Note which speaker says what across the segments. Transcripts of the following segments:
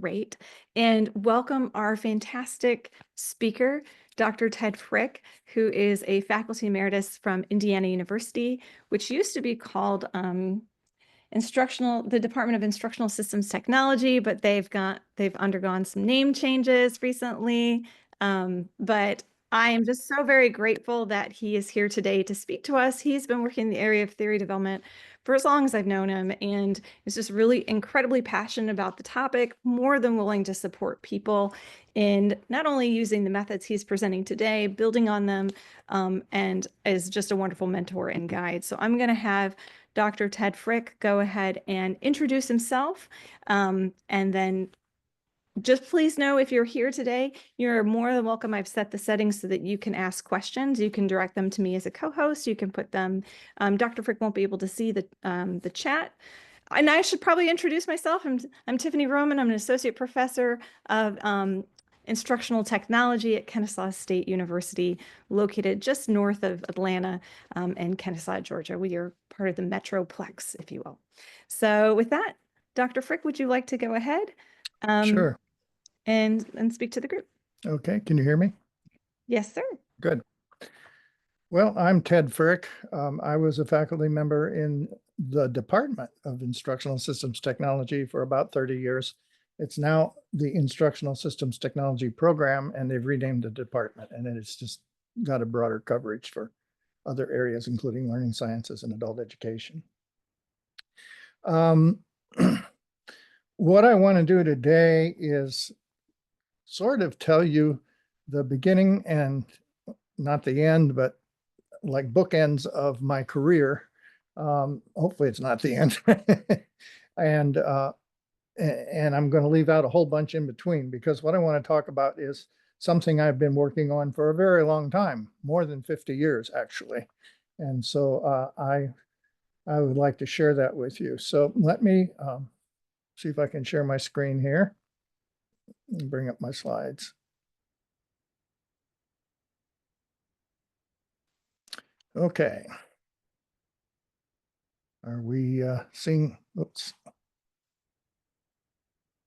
Speaker 1: Great. And welcome our fantastic speaker, Dr. Ted Frick, who is a faculty emeritus from Indiana University, which used to be called the Department of Instructional Systems Technology, but they've undergone some name changes recently. But I am just so very grateful that he is here today to speak to us. He's been working in the area of theory development for as long as I've known him, and is just really incredibly passionate about the topic, more than willing to support people in not only using the methods he's presenting today, building on them, and is just a wonderful mentor and guide. So I'm going to have Dr. Ted Frick go ahead and introduce himself, and then just please know if you're here today, you're more than welcome. I've set the settings so that you can ask questions. You can direct them to me as a co-host. You can put them, Dr. Frick won't be able to see the chat. And I should probably introduce myself. I'm Tiffany Roman. I'm an associate professor of instructional technology at Kennesaw State University, located just north of Atlanta, in Kennesaw, Georgia. We are part of the Metroplex, if you will. So with that, Dr. Frick, would you like to go ahead?
Speaker 2: Sure.
Speaker 1: And speak to the group?
Speaker 2: Okay. Can you hear me?
Speaker 1: Yes, sir.
Speaker 2: Good. Well, I'm Ted Frick. I was a faculty member in the Department of Instructional Systems Technology for about 30 years. It's now the Instructional Systems Technology Program, and they've renamed the department, and it's just got a broader coverage for other areas, including learning sciences and adult education. What I want to do today is sort of tell you the beginning and not the end, but like bookends of my career. Hopefully it's not the end. And I'm going to leave out a whole bunch in between, because what I want to talk about is something I've been working on for a very long time, more than 50 years, actually. And so I would like to share that with you. So let me see if I can share my screen here and bring up my slides. Okay. Are we seeing, oops.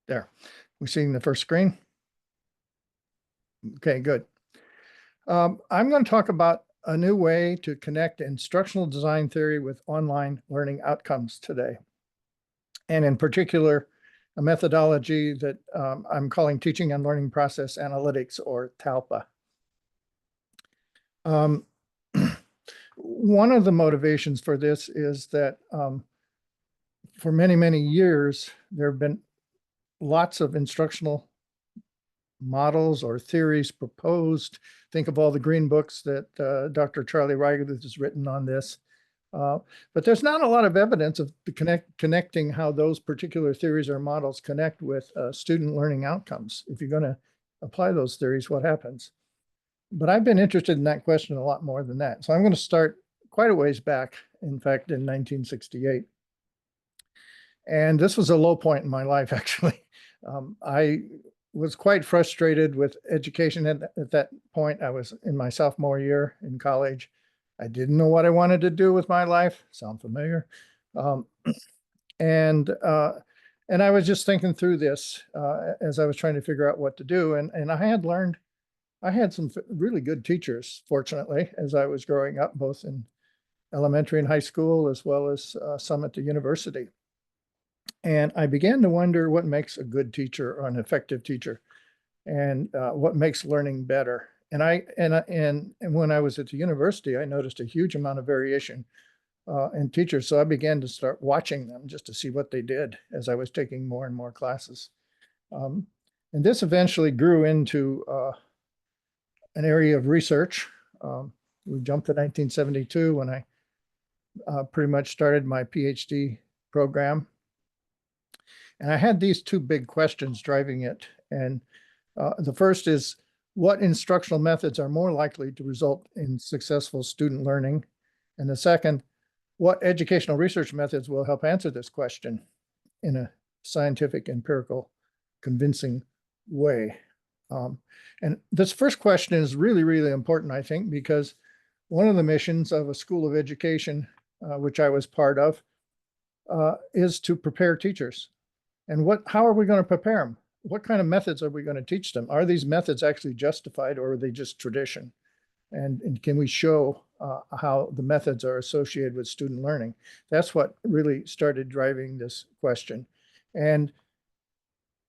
Speaker 2: There, we seeing the first screen? Okay, good. I'm going to talk about a new way to connect instructional design theory with online learning outcomes today. And in particular, a methodology that I'm calling teaching and learning process analytics, or TALPA. One of the motivations for this is that for many, many years, there have been lots of instructional models or theories proposed. Think of all the green books that Dr. Charlie Reigerluth has written on this. But there's not a lot of evidence of connecting how those particular theories or models connect with student learning outcomes. If you're going to apply those theories, what happens? But I've been interested in that question a lot more than that. So I'm going to start quite a ways back, in fact, in 1968. And this was a low point in my life, actually. I was quite frustrated with education at that point. I was in my sophomore year in college. I didn't know what I wanted to do with my life. Sound familiar? And I was just thinking through this as I was trying to figure out what to do. And I had some really good teachers, fortunately, as I was growing up, both in elementary and high school, as well as some at the university. And I began to wonder what makes a good teacher or an effective teacher, and what makes learning better. And when I was at the university, I noticed a huge amount of variation in teachers. So I began to start watching them just to see what they did as I was taking more and more classes. And this eventually grew into an area of research. We jumped to 1972 when I pretty much started my PhD program. And I had these two big questions driving it. And the first is, what instructional methods are more likely to result in successful student learning? And the second, what educational research methods will help answer this question in a scientific, empirical, convincing way? And this first question is really, really important, I think, because one of the missions of a school of education, which I was part of, is to prepare teachers. And how are we going to prepare them? what kind of methods are we going to teach them? Are these methods actually justified, or are they just tradition? And can we show how the methods are associated with student learning? That's what really started driving this question. And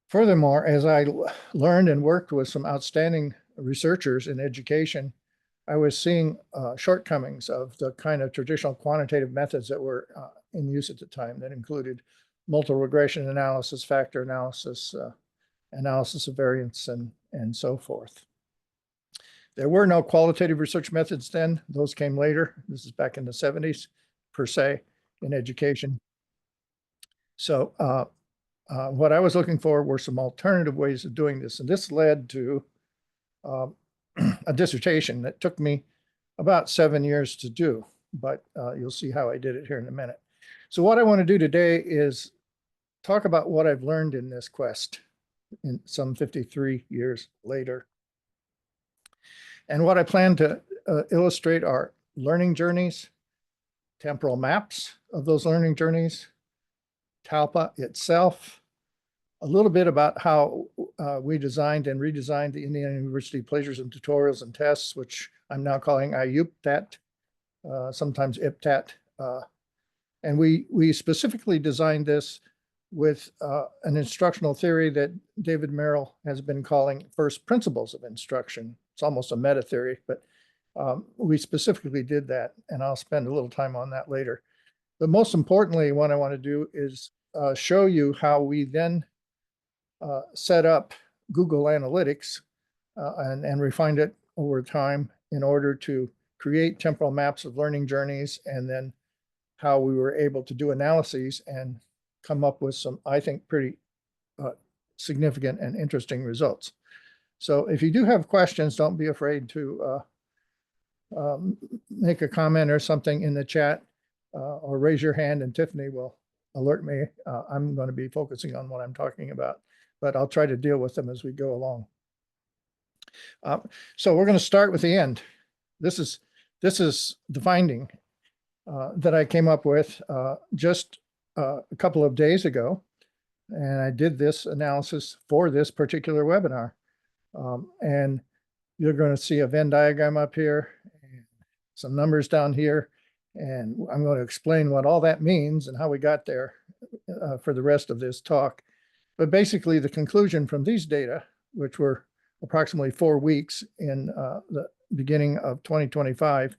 Speaker 2: furthermore, as I learned and worked with some outstanding researchers in education, I was seeing shortcomings of the kind of traditional quantitative methods that were in use at the time that included multiple regression analysis, factor analysis, analysis of variance, and so forth. There were no qualitative research methods then. Those came later. This is back in the 70s, per se, in education. So what I was looking for were some alternative ways of doing this. And this led to a dissertation that took me about 7 years to do, but you'll see how I did it here in a minute. So what I want to do today is talk about what I've learned in this quest in some 53 years later. And what I plan to illustrate are learning journeys, temporal maps of those learning journeys, TALPA itself, a little bit about how we designed and redesigned the Indiana University Plagiarism Tutorials and Tests, which I'm now calling IUPTAT, sometimes IPTAT. And we specifically designed this with an instructional theory that David Merrill has been calling first principles of instruction. It's almost a meta theory, but we specifically did that, and I'll spend a little time on that later. But most importantly, what I want to do is show you how we then set up Google Analytics and refined it over time in order to create temporal maps of learning journeys, and then how we were able to do analyses and come up with some, I think, pretty significant and interesting results. So if you do have questions, don't be afraid to make a comment or something in the chat, or raise your hand and Tiffany will alert me. I'm going to be focusing on what I'm talking about, but I'll try to deal with them as we go along. So we're going to start with the end. This is the finding that I came up with just a couple of days ago. And I did this analysis for this particular webinar. And you're going to see a Venn diagram up here, and some numbers down here. And I'm going to explain what all that means and how we got there for the rest of this talk. But basically, the conclusion from these data, which were approximately 4 weeks in the beginning of 2025,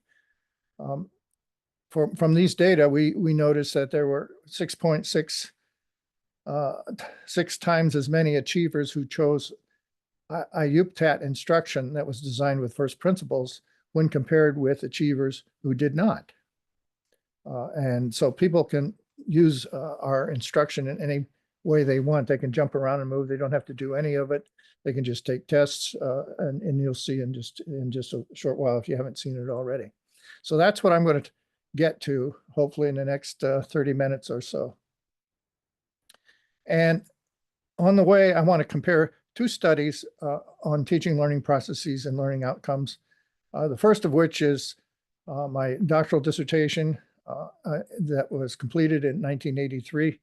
Speaker 2: from these data, we noticed that there were 6.6 times as many achievers who chose IUPTAT instruction that was designed with first principles when compared with achievers who did not. And so people can use our instruction in any way they want. They can jump around and move. They don't have to do any of it. They can just take tests, and you'll see in just a short while if you haven't seen it already. So that's what I'm going to get to, hopefully in the next 30 minutes or so. And on the way, I want to compare 2 studies on teaching learning processes and learning outcomes. The first of which is my doctoral dissertation that was completed in 1983,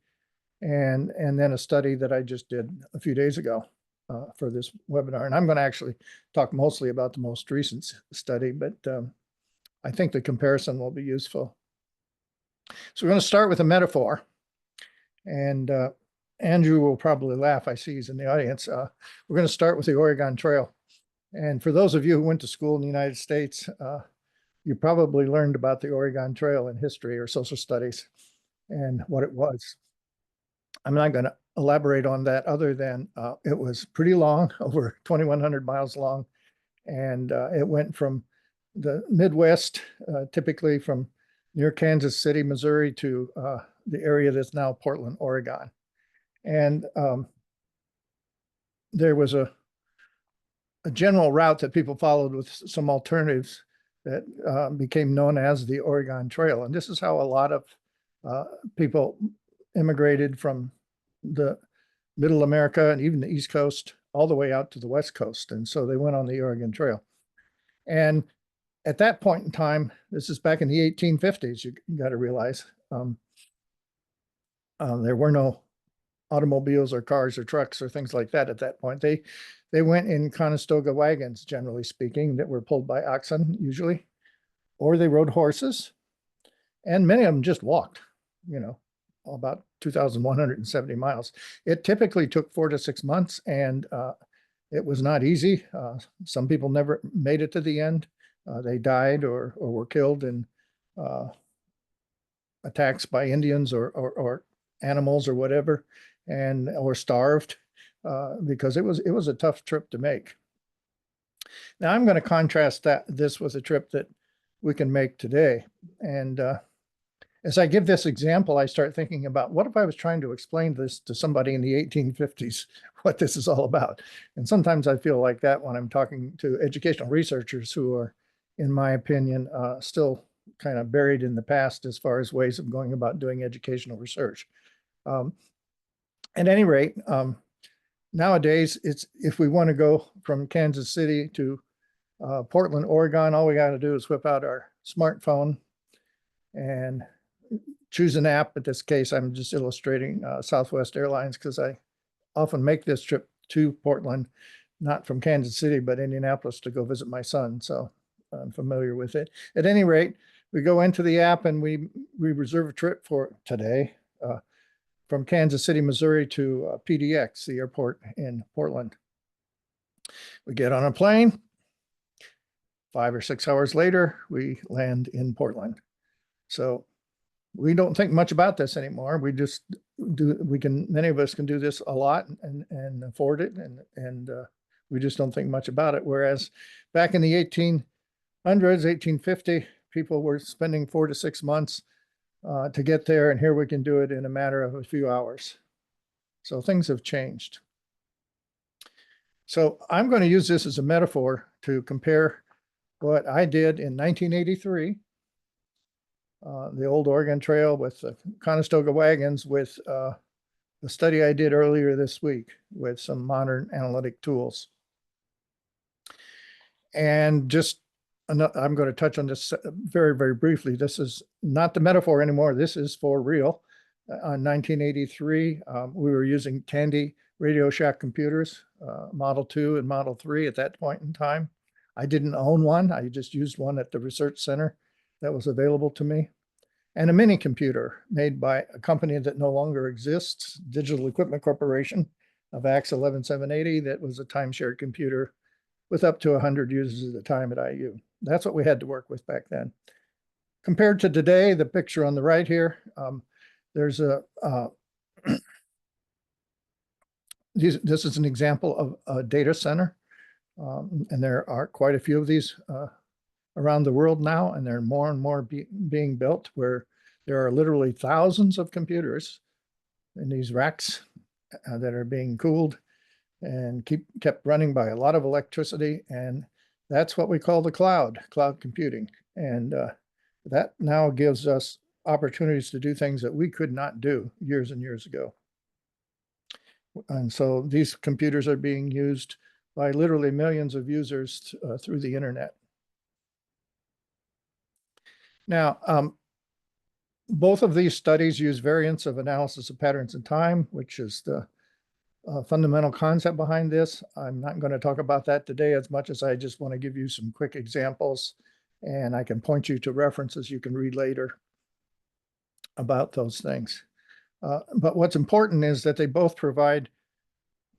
Speaker 2: and then a study that I just did a few days ago for this webinar. And I'm going to actually talk mostly about the most recent study, but I think the comparison will be useful. So we're going to start with a metaphor, and Andrew will probably laugh. I see he's in the audience. We're going to start with the Oregon Trail. And for those of you who went to school in the United States, you probably learned about the Oregon Trail in history or social studies and what it was. I'm not going to elaborate on that other than it was pretty long, over 2,100 miles long. And it went from the Midwest, typically from near Kansas City, Missouri, to the area that's now Portland, Oregon. And there was a general route that people followed with some alternatives that became known as the Oregon Trail. And this is how a lot of people immigrated from the Middle America and even the East Coast all the way out to the West Coast. And so they went on the Oregon Trail. And at that point in time, this is back in the 1850s, you got to realize, there were no automobiles or cars or trucks or things like that at that point. They went in Conestoga wagons, generally speaking, that were pulled by oxen usually, or they rode horses, and many of them just walked, you know, about 2,170 miles. It typically took 4 to 6 months, and it was not easy. Some people never made it to the end. They died or were killed in attacks by Indians or animals or whatever, and or starved because it was a tough trip to make. Now I'm going to contrast this with a trip that we can make today. And as I give this example, I start thinking about what if I was trying to explain this to somebody in the 1850s, what this is all about. And sometimes I feel like that when I'm talking to educational researchers who are, in my opinion, still kind of buried in the past as far as ways of going about doing educational research. At any rate, nowadays, if we want to go from Kansas City to Portland, Oregon, all we got to do is whip out our smartphone and choose an app. In this case, I'm just illustrating Southwest Airlines because I often make this trip to Portland, not from Kansas City, but Indianapolis to go visit my son. So I'm familiar with it. At any rate, we go into the app and we reserve a trip for today from Kansas City, Missouri to PDX, the airport in Portland. We get on a plane. 5 or 6 hours later, we land in Portland. So we don't think much about this anymore. We just do, many of us can do this a lot and afford it. And we just don't think much about it. Whereas back in the 1800s, 1850, people were spending 4 to 6 months to get there. And here we can do it in a matter of a few hours. So things have changed. So I'm going to use this as a metaphor to compare what I did in 1983, the old Oregon Trail with the Conestoga wagons, with the study I did earlier this week with some modern analytic tools. And just, I'm going to touch on this very, very briefly. This is not the metaphor anymore. This is for real. On 1983, we were using Tandy Radio Shack computers, Model 2 and Model 3 at that point in time. I didn't own one. I just used one at the research center that was available to me. And a mini computer made by a company that no longer exists, Digital Equipment Corporation, a VAX 11780, that was a time-shared computer with up to 100 users at a time at IU. That's what we had to work with back then. Compared to today, the picture on the right here, there's this is an example of a data center. And there are quite a few of these around the world now, and there are more and more being built where there are literally thousands of computers in these racks that are being cooled and kept running by a lot of electricity. And that's what we call the cloud computing. And that now gives us opportunities to do things that we could not do years and years ago. And so these computers are being used by literally millions of users through the internet. Now, both of these studies use variants of analysis of patterns in time, which is the fundamental concept behind this. I'm not going to talk about that today as much as I just want to give you some quick examples, and I can point you to references you can read later about those things. But what's important is that they both provide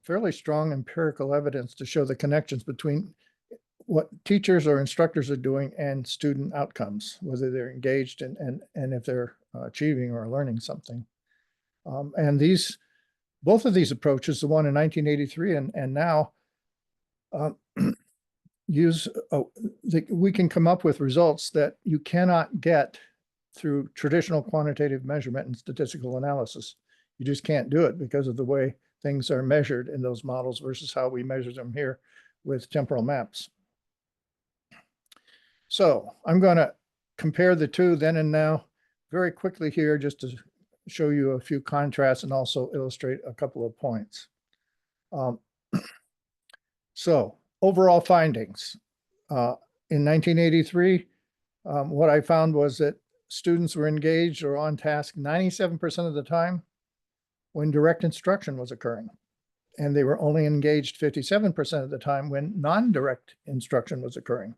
Speaker 2: fairly strong empirical evidence to show the connections between what teachers or instructors are doing and student outcomes, whether they're engaged and if they're achieving or learning something. And both of these approaches, the one in 1983 and now, we can come up with results that you cannot get through traditional quantitative measurement and statistical analysis. You just can't do it because of the way things are measured in those models versus how we measure them here with temporal maps. So I'm going to compare the two then and now very quickly here, just to show you a few contrasts and also illustrate a couple of points. So overall findings. In 1983, what I found was that students were engaged or on task 97% of the time, when direct instruction was occurring. And they were only engaged 57% of the time when non-direct instruction was occurring.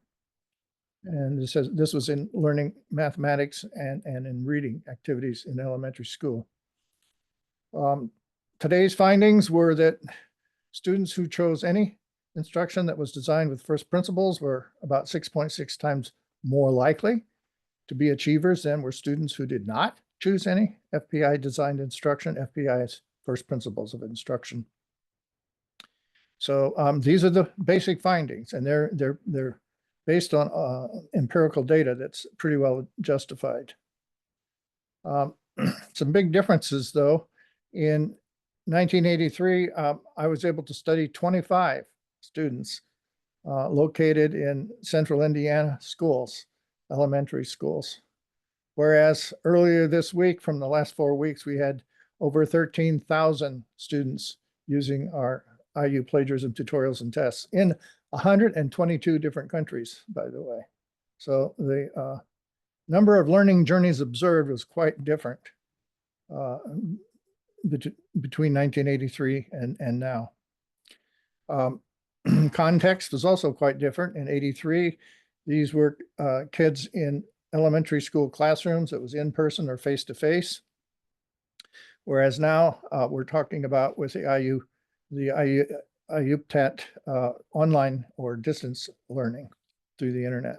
Speaker 2: And this was in learning mathematics and in reading activities in elementary school. Today's findings were that students who chose any instruction that was designed with first principles were about 6.6 times more likely to be achievers than were students who did not choose any FPI designed instruction. FPI is first principles of instruction. So these are the basic findings, and they're based on empirical data that's pretty well justified. Some big differences, though. In 1983, I was able to study 25 students located in central Indiana schools, elementary schools. Whereas earlier this week, from the last 4 weeks, we had over 13,000 students using our IU plagiarism tutorials and tests in 122 different countries, by the way. So the number of learning journeys observed was quite different between 1983 and now. Context was also quite different. In 83, these were kids in elementary school classrooms. It was in person or face-to-face. Whereas now we're talking about with the IUPTAT online or distance learning through the internet.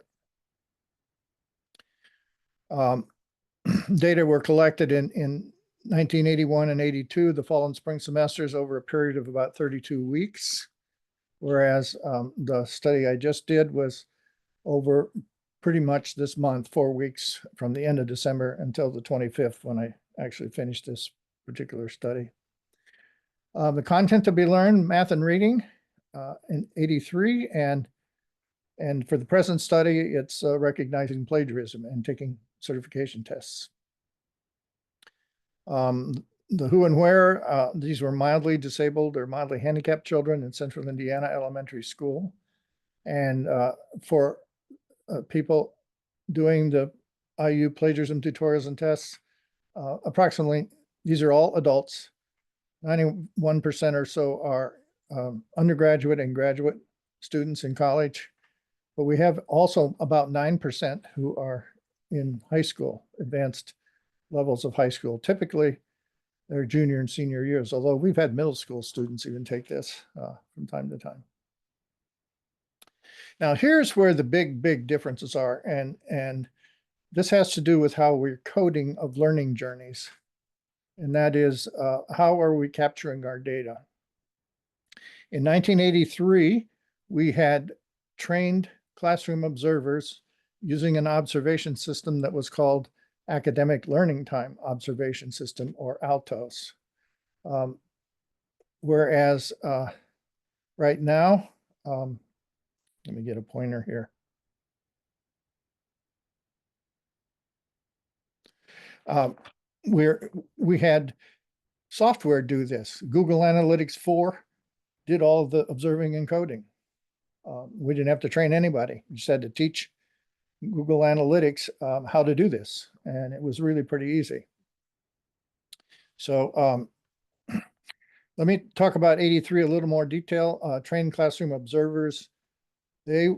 Speaker 2: Data were collected in 1981 and 82, the fall and spring semesters, over a period of about 32 weeks. Whereas the study I just did was over pretty much this month, 4 weeks from the end of December until the 25th, when I actually finished this particular study. The content to be learned, math and reading in 83, and for the present study, it's recognizing plagiarism and taking certification tests. The who and where, these were mildly disabled or mildly handicapped children in central Indiana elementary school. And for people doing the IU plagiarism tutorials and tests, approximately, these are all adults. 91% or so are undergraduate and graduate students in college. But we have also about 9% who are in high school, advanced levels of high school. Typically, they're junior and senior years, although we've had middle school students even take this from time to time. Now, here's where the big differences are, and this has to do with how we're coding of learning journeys, and that is how are we capturing our data. In 1983, we had trained classroom observers using an observation system that was called Academic Learning Time Observation System, or ALTOS. Whereas right now, let me get a pointer here. We had software do this. Google Analytics 4 did all of the observing and coding. We didn't have to train anybody. We just had to teach Google Analytics how to do this, and it was really pretty easy. So let me talk about 83 a little more detail. Trained classroom observers, they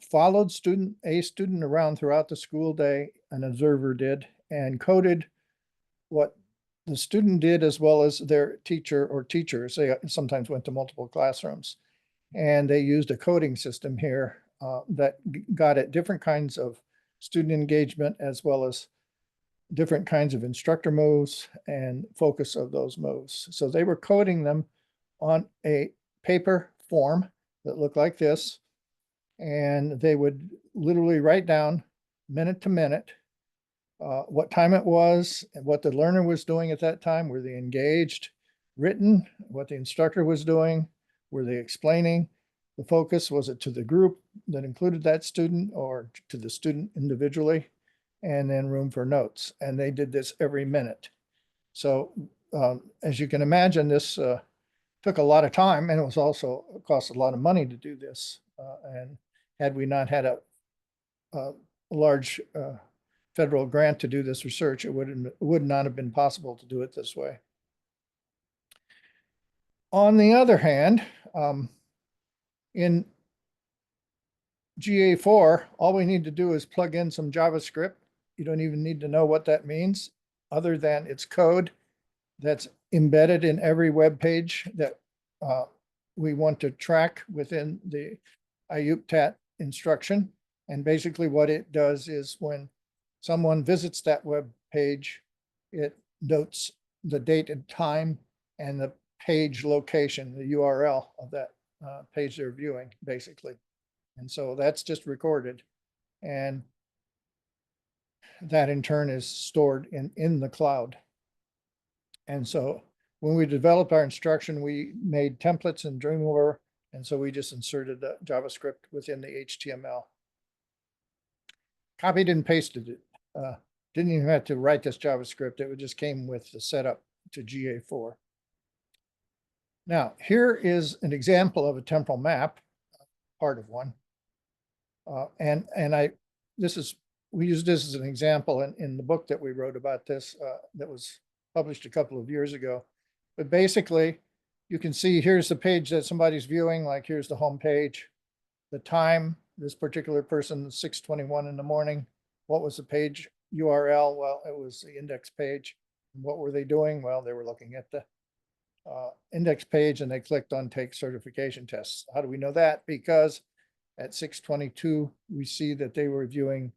Speaker 2: followed a student around throughout the school day, an observer did, and coded what the student did as well as their teacher or teachers. They sometimes went to multiple classrooms, and they used a coding system here that got at different kinds of student engagement as well as different kinds of instructor moves and focus of those moves. So they were coding them on a paper form that looked like this, and they would literally write down minute to minute what time it was and what the learner was doing at that time. Were they engaged? Written, what the instructor was doing. Were they explaining? The focus, was it to the group that included that student or to the student individually? And then room for notes. And they did this every minute. So as you can imagine, this took a lot of time, and it was also cost a lot of money to do this. And had we not had a large federal grant to do this research, it would not have been possible to do it this way. On the other hand, in GA4, all we need to do is plug in some JavaScript. You don't even need to know what that means, other than it's code that's embedded in every web page that we want to track within the IUPTAT instruction. And basically what it does is when someone visits that web page, it notes the date and time and the page location, the URL of that page they're viewing, basically. And so that's just recorded. And that in turn is stored in the cloud. And so when we developed our instruction, we made templates in Dreamweaver. And so we just inserted the JavaScript within the HTML. Copied and pasted it. Didn't even have to write this JavaScript. It just came with the setup to GA4. Now, here is an example of a temporal map, part of one. We used this as an example in the book that we wrote about this that was published a couple of years ago. But basically, you can see here's the page that somebody's viewing, like here's the home page, the time, this particular person, 6:21 in the morning. What was the page URL? Well, it was the index page. What were they doing? Well, they were looking at the index page and they clicked on take certification tests. How do we know that? Because at 6:22, we see that they were viewing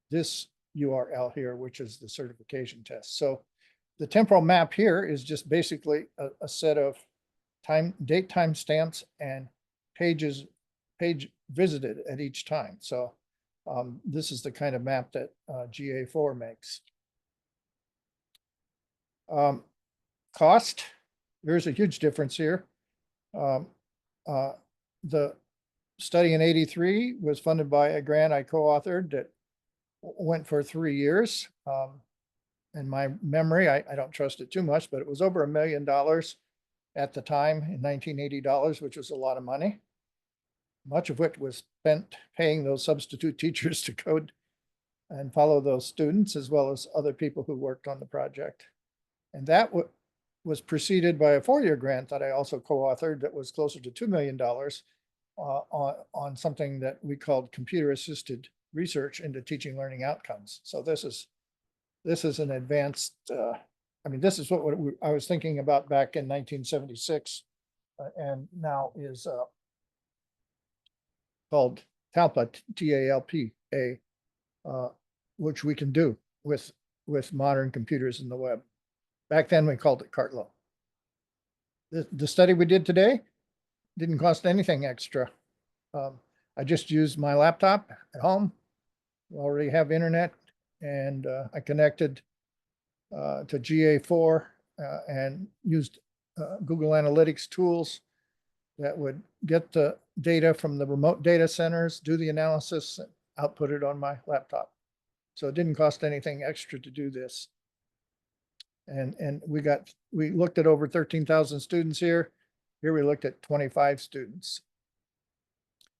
Speaker 2: this URL here, which is the certification test. So the temporal map here is just basically a set of date time stamps and page visited at each time. So this is the kind of map that GA4 makes. Cost, there's a huge difference here. The study in 83 was funded by a grant I co-authored that went for 3 years. In my memory, I don't trust it too much, but it was over $1 million at the time in 1980 dollars, which was a lot of money. Much of which was spent paying those substitute teachers to code and follow those students, as well as other people who worked on the project. And that was preceded by a 4-year grant that I also co-authored that was closer to $2 million on something that we called computer-assisted research into teaching learning outcomes. So this is an advanced, this is what I was thinking about back in 1976 and now is called TALPA, TALPA, which we can do with modern computers in the web. Back then we called it Cartlow. The study we did today didn't cost anything extra. I just used my laptop at home. We already have internet, and I connected to GA4 and used Google Analytics tools that would get the data from the remote data centers, do the analysis, and output it on my laptop. So it didn't cost anything extra to do this. And we looked at over 13,000 students here. Here we looked at 25 students.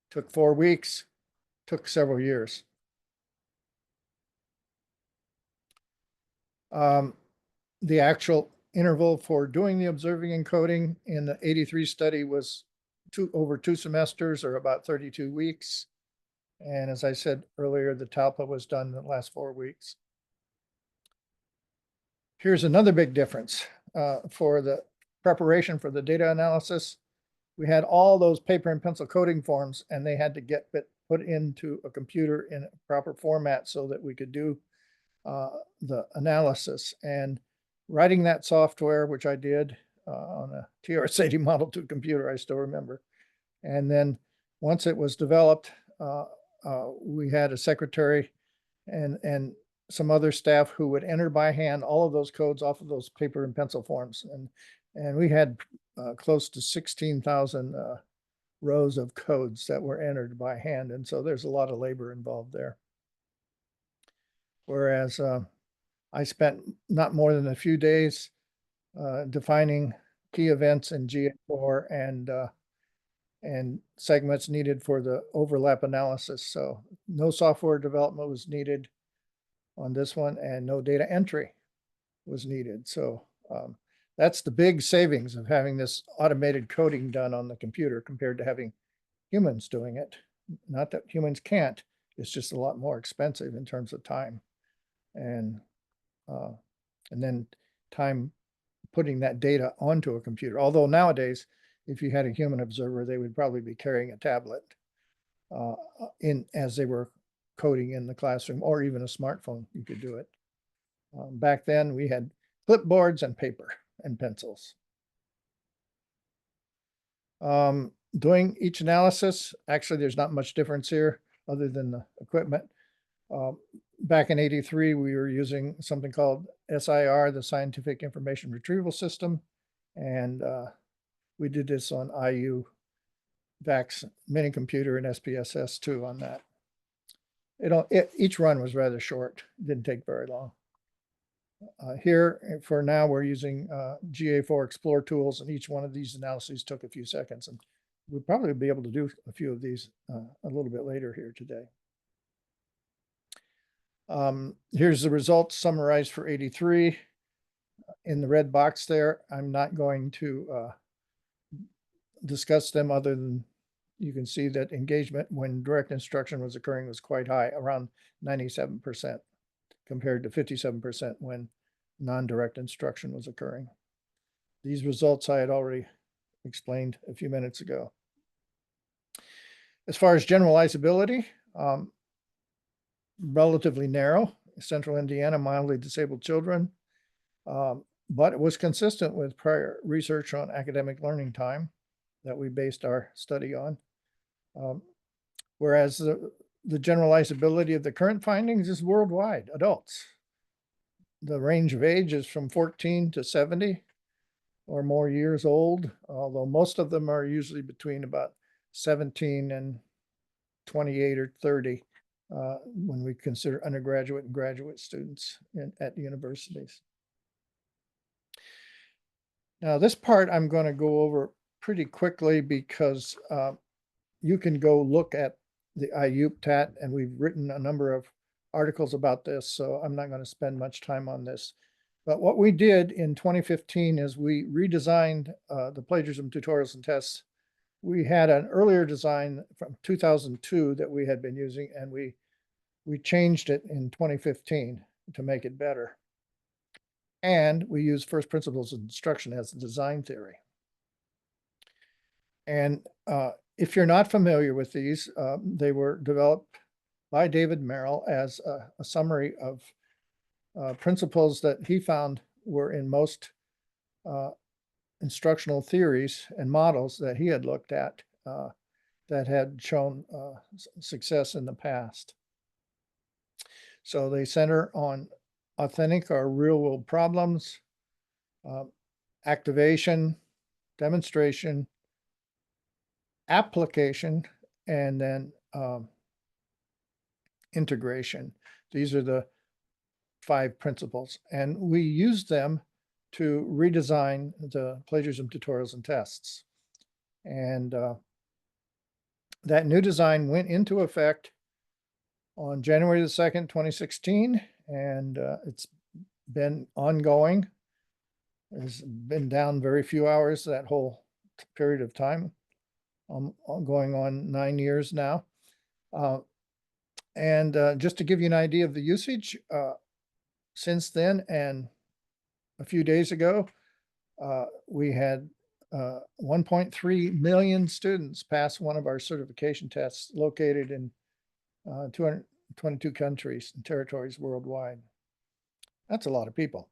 Speaker 2: Took 4 weeks, took several years. The actual interval for doing the observing and coding in the 83 study was over 2 semesters, or about 32 weeks. And as I said earlier, the TALPA was done in the last 4 weeks. Here's another big difference for the preparation for the data analysis. We had all those paper and pencil coding forms, and they had to get put into a computer in a proper format so that we could do the analysis. And writing that software, which I did on a TRS-80 Model 2 computer, I still remember. And then once it was developed, we had a secretary and some other staff who would enter by hand all of those codes off of those paper and pencil forms. And we had close to 16,000 rows of codes that were entered by hand. And so there's a lot of labor involved there. Whereas I spent not more than a few days defining key events in GA4 and segments needed for the overlap analysis. So no software development was needed on this one, and no data entry was needed. So That's the big savings of having this automated coding done on the computer compared to having humans doing it. Not that humans can't, it's just a lot more expensive in terms of time and uh, and then time putting that data onto a computer. Although nowadays, if you had a human observer, they would probably be carrying a tablet in as they were coding in the classroom, or even a smartphone. You could do it. Back then, we had clipboards and paper and pencils. Doing each analysis, actually, there's not much difference here other than the equipment. Back in '83, we were using something called SIR, the Scientific Information Retrieval System, and we did this on IU, VAX mini computer, and SPSS2 on that. Each run was rather short, didn't take very long. Here, for now, we're using GA4 Explore tools, and each one of these analyses took a few seconds, and we'll probably be able to do a few of these a little bit later here today. Here's the results summarized for '83 in the red box there. I'm not going to discuss them other than you can see that engagement when direct instruction was occurring was quite high, around 97%, compared to 57% when non-direct instruction was occurring. These results I had already explained a few minutes ago. As far as generalizability, relatively narrow. Central Indiana, mildly disabled children, but it was consistent with prior research on academic learning time that we based our study on. Whereas the generalizability of the current findings is worldwide, adults. The range of age is from 14 to 70 or more years old, although most of them are usually between about 17 and 28 or 30 when we consider undergraduate and graduate students at universities. Now, this part I'm going to go over pretty quickly because you can go look at the IUPTAT, and we've written a number of articles about this, so I'm not going to spend much time on this. But what we did in 2015 is we redesigned the plagiarism tutorials and tests. We had an earlier design from 2002 that we had been using, and we changed it in 2015 to make it better. And we used first principles of instruction as a design theory. And if you're not familiar with these, they were developed by David Merrill as a summary of principles that he found were in most instructional theories and models that he had looked at that had shown success in the past. So they center on authentic or real-world problems, activation, demonstration, application, and then integration. These are the 5 principles, and we used them to redesign the plagiarism tutorials and tests. And that new design went into effect on January the 2nd, 2016, and it's been ongoing. It's been down very few hours that whole period of time, going on 9 years now. And just to give you an idea of the usage, since then and a few days ago, we had 1.3 million students pass one of our certification tests located in 222 countries and territories worldwide. That's a lot of people.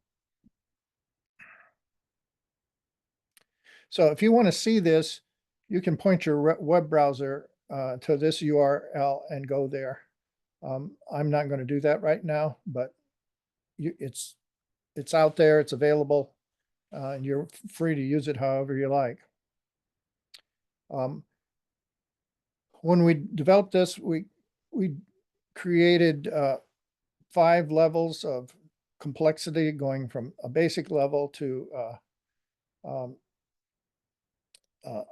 Speaker 2: So if you want to see this, you can point your web browser to this URL and go there. I'm not going to do that right now, but it's out there, it's available, and you're free to use it however you like. When we developed this, we created 5 levels of complexity, going from a basic level to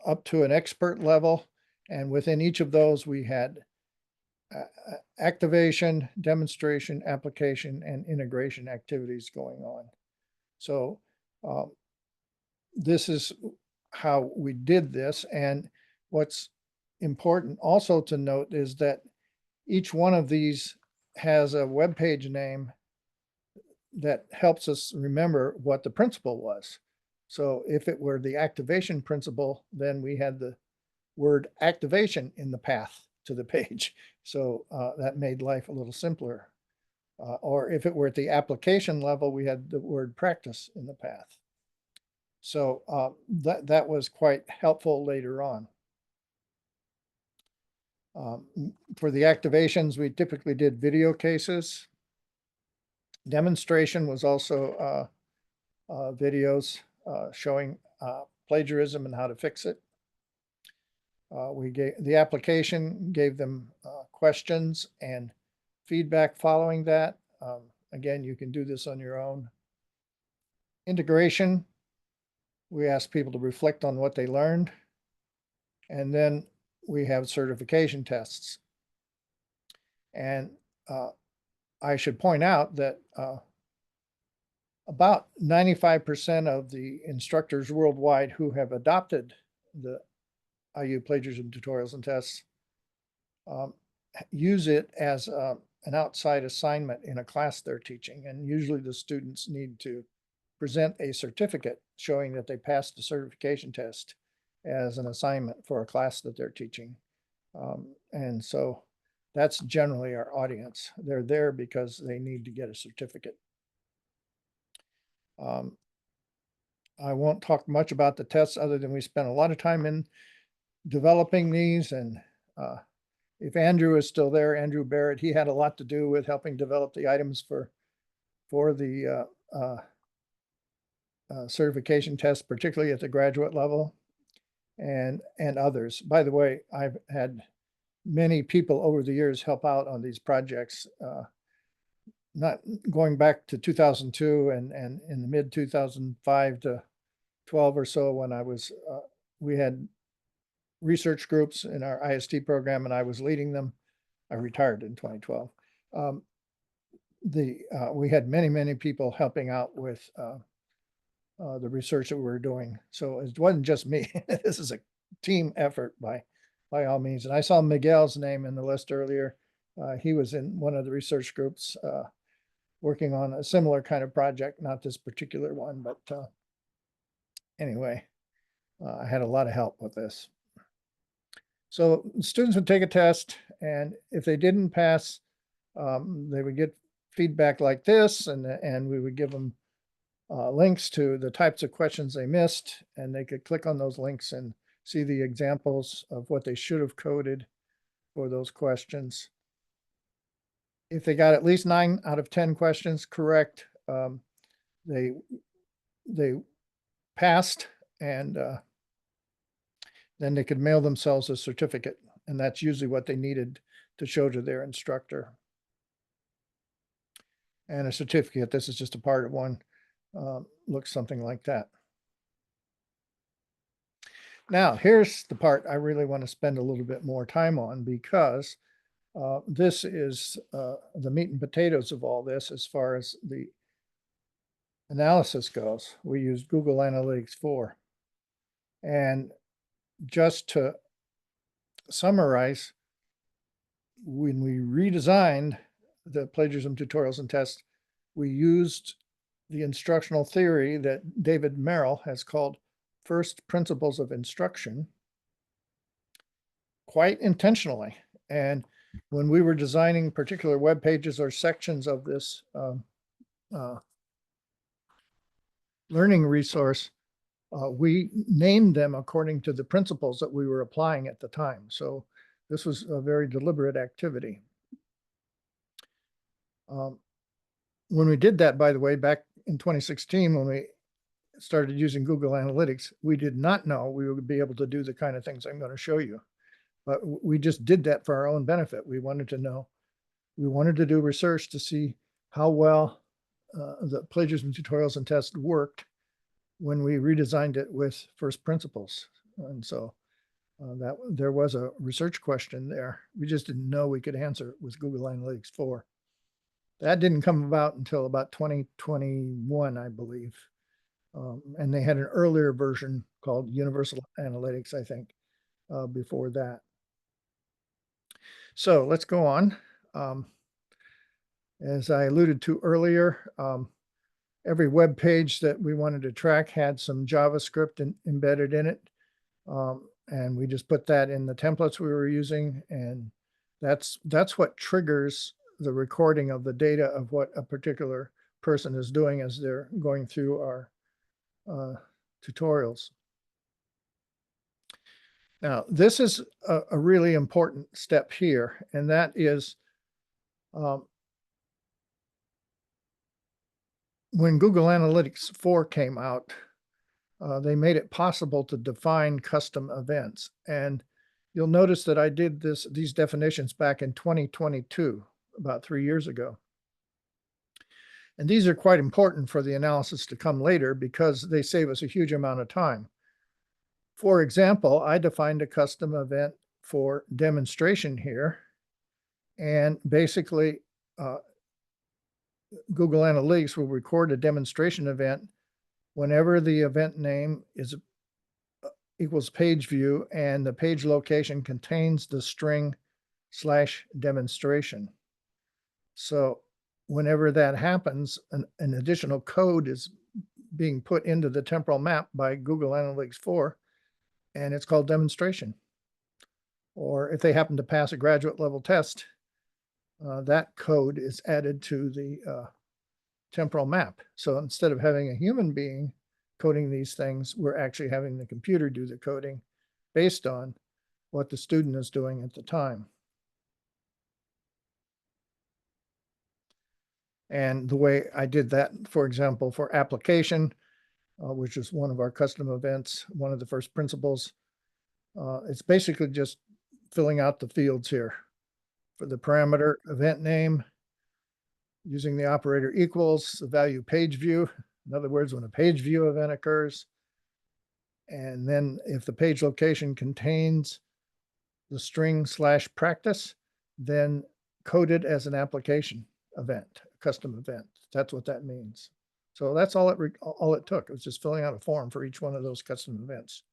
Speaker 2: up to an expert level. And within each of those, we had activation, demonstration, application, and integration activities going on. So this is how we did this. And what's important also to note is that each one of these has a web page name that helps us remember what the principle was. So if it were the activation principle, then we had the word activation in the path to the page. So that made life a little simpler. Or if it were at the application level, we had the word practice in the path. So that was quite helpful later on. For the activations, we typically did video cases. Demonstration was also videos showing plagiarism and how to fix it. We gave the application, gave them questions and feedback following that. Again, you can do this on your own. Integration, we asked people to reflect on what they learned. And then we have certification tests. And I should point out that about 95% of the instructors worldwide who have adopted the IU plagiarism tutorials and tests use it as an outside assignment in a class they're teaching. And usually the students need to present a certificate showing that they passed the certification test as an assignment for a class that they're teaching. And so that's generally our audience. They're there because they need to get a certificate. I won't talk much about the tests other than we spent a lot of time in developing these. And if Andrew is still there, Andrew Barrett, he had a lot to do with helping develop the items for the certification test, particularly at the graduate level, and others. By the way, I've had many people over the years help out on these projects, not going back to 2002 and in the mid 2005 to 12 or so, when I was, we had research groups in our IST program and I was leading them. I retired in 2012. We had many people helping out with the research that we were doing. So it wasn't just me. This is a team effort by all means. And I saw Miguel's name in the list earlier. He was in one of the research groups working on a similar kind of project, not this particular one, but anyway, I had a lot of help with this. So students would take a test, and if they didn't pass, they would get feedback like this, and we would give them links to the types of questions they missed, and they could click on those links and see the examples of what they should have coded for those questions. If they got at least 9 out of 10 questions correct, they passed, and then they could mail themselves a certificate, and that's usually what they needed to show to their instructor. And a certificate, this is just a part of one, looks something like that. Now, here's the part I really want to spend a little bit more time on, because this is the meat and potatoes of all this as far as the analysis goes. We use Google Analytics 4. And just to summarize, when we redesigned the plagiarism tutorials and tests, we used the instructional theory that David Merrill has called first principles of instruction quite intentionally. And when we were designing particular web pages or sections of this learning resource, we named them according to the principles that we were applying at the time. So this was a very deliberate activity. When we did that, by the way, back in 2016, when we started using Google Analytics, we did not know we would be able to do the kind of things I'm going to show you. But we just did that for our own benefit. We wanted to know, we wanted to do research to see how well the plagiarism tutorials and tests worked when we redesigned it with first principles. And so that there was a research question there. We just didn't know we could answer it with Google Analytics 4. That didn't come about until about 2021, I believe. And they had an earlier version called Universal Analytics, I think, before that. So let's go on. As I alluded to earlier, every web page that we wanted to track had some JavaScript embedded in it. And we just put that in the templates we were using. And that's what triggers the recording of the data of what a particular person is doing as they're going through our tutorials. Now, this is a really important step here, and that is when Google Analytics 4 came out, they made it possible to define custom events. And you'll notice that I did these definitions back in 2022, about 3 years ago. And these are quite important for the analysis to come later because they save us a huge amount of time. For example, I defined a custom event for demonstration here. And basically, Google Analytics will record a demonstration event whenever the event name is equals page view and the page location contains the string /demonstration. So whenever that happens, an additional code is being put into the temporal map by Google Analytics 4, and it's called demonstration. Or if they happen to pass a graduate level test, that code is added to the temporal map. So instead of having a human being coding these things, we're actually having the computer do the coding based on what the student is doing at the time. And the way I did that, for example, for application, which is one of our custom events, one of the first principles, it's basically just filling out the fields here. For the parameter event name, using the operator equals, the value page view. In other words, when a page view event occurs. And then if the page location contains the string /practice, then code it as an application event, a custom event. That's what that means. So that's all it took. It was just filling out a form for each one of those custom events.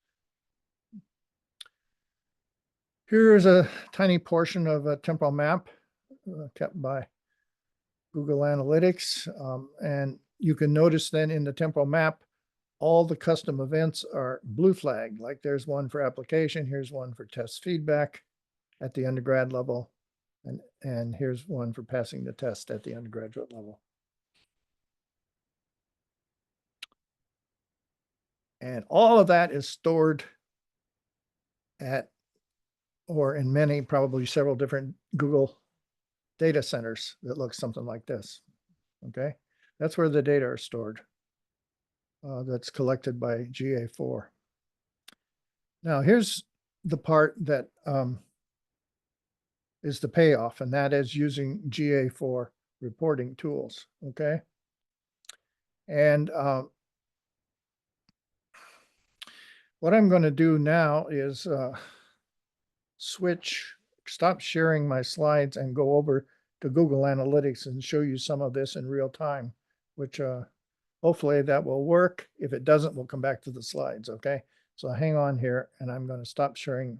Speaker 2: Here's a tiny portion of a temporal map kept by Google Analytics. And you can notice then in the temporal map, all the custom events are blue flagged, like there's one for application, here's one for test feedback at the undergrad level, and here's one for passing the test at the undergraduate level. And all of that is stored at, or in many, probably several different Google data centers that look something like this. Okay, that's where the data are stored. That's collected by GA4. Now here's the part that is the payoff, and that is using GA4 reporting tools. Okay, and what I'm going to do now is stop sharing my slides and go over to Google Analytics and show you some of this in real time, which hopefully that will work. If it doesn't, we'll come back to the slides, okay? So hang on here, and I'm going to stop sharing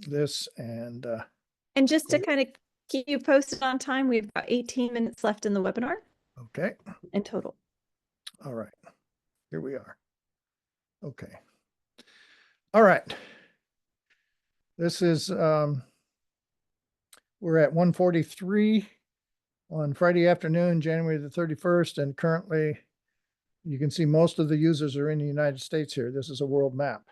Speaker 2: this and
Speaker 1: just to kind of keep you posted on time, we've got 18 minutes left in the webinar
Speaker 2: okay.
Speaker 1: in total.
Speaker 2: All right, here we are. Okay. All right. This is, we're at 1:43 on Friday afternoon, January the 31st, and currently you can see most of the users are in the United States here. This is a world map.